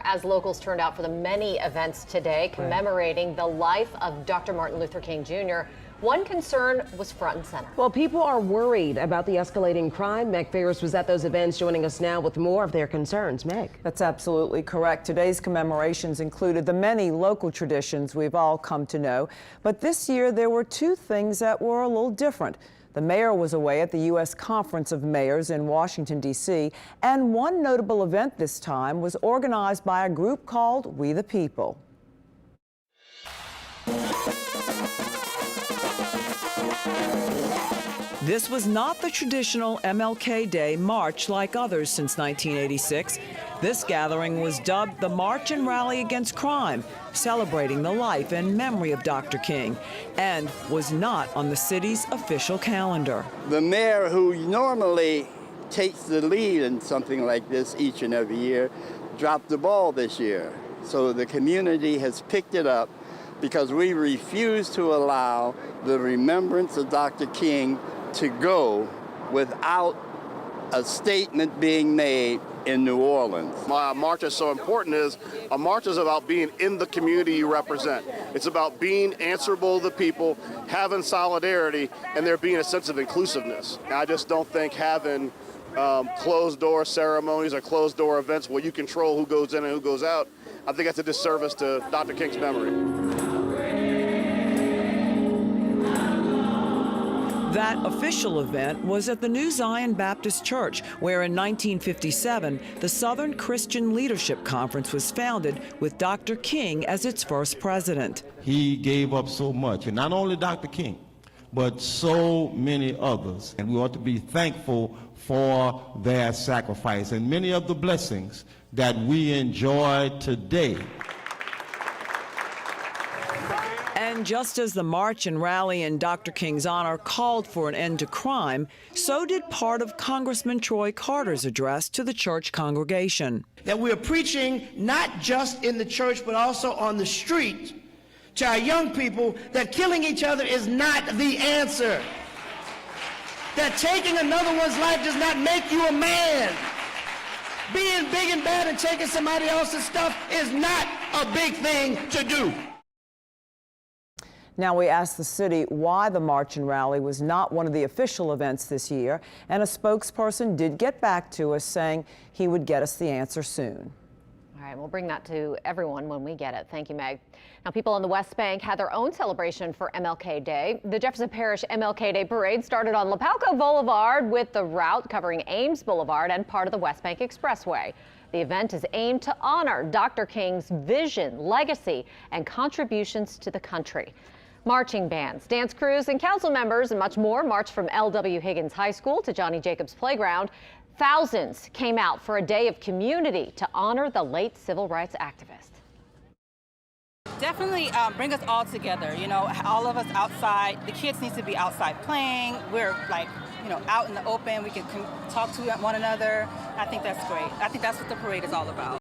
as locals turned out for the many events today commemorating the life of Dr. Martin Luther King Jr., one concern was front and center. Well, people are worried about the escalating crime. Meg Ferris was at those events, joining us now with more of their concerns. Meg. That's absolutely correct. Today's commemorations included the many local traditions we've all come to know. But this year, there were two things that were a little different. The mayor was away at the U.S. Conference of Mayors in Washington, D.C., and one notable event this time was organized by a group called We the People. This was not the traditional MLK Day march like others since 1986. This gathering was dubbed the March and Rally Against Crime, celebrating the life and memory of Dr. King, and was not on the city's official calendar. The mayor, who normally takes the lead in something like this each and every year, dropped the ball this year. So the community has picked it up because we refuse to allow the remembrance of Dr. King to go without a statement being made in New Orleans. Why a march is so important is a march is about being in the community you represent. It's about being answerable to the people, having solidarity, and there being a sense of inclusiveness. And I just don't think having closed-door ceremonies or closed-door events where you control who goes in and who goes out, I think that's a disservice to Dr. King's memory. That official event was at the New Zion Baptist Church, where in 1957, the Southern Christian Leadership Conference was founded with Dr. King as its first president. He gave up so much, and not only Dr. King, but so many others. And we ought to be thankful for their sacrifice and many of the blessings that we enjoy today. And just as the march and rally in Dr. King's honor called for an end to crime, so did part of Congressman Troy Carter's address to the church congregation. That we're preaching not just in the church, but also on the street to our young people that killing each other is not the answer. That taking another one's life does not make you a man. Being big and bad and taking somebody else's stuff is not a big thing to do. Now, we asked the city why the march and rally was not one of the official events this year, and a spokesperson did get back to us saying he would get us the answer soon. All right, we'll bring that to everyone when we get it. Thank you, Meg. Now, people on the West Bank had their own celebration for MLK Day. The Jefferson Parish MLK Day Parade started on Lapalco Boulevard with the route covering Ames Boulevard and part of the West Bank Expressway. The event is aimed to honor Dr. King's vision, legacy, and contributions to the country. Marching bands, dance crews, and council members and much more marched from L.W. Higgins High School to Johnny Jacobs Playground. Thousands came out for a day of community to honor the late civil rights activist. Definitely bring us all together, you know, all of us outside. The kids need to be outside playing. We're like, you know, out in the open. We can talk to one another. I think that's great. I think that's what the parade is all about.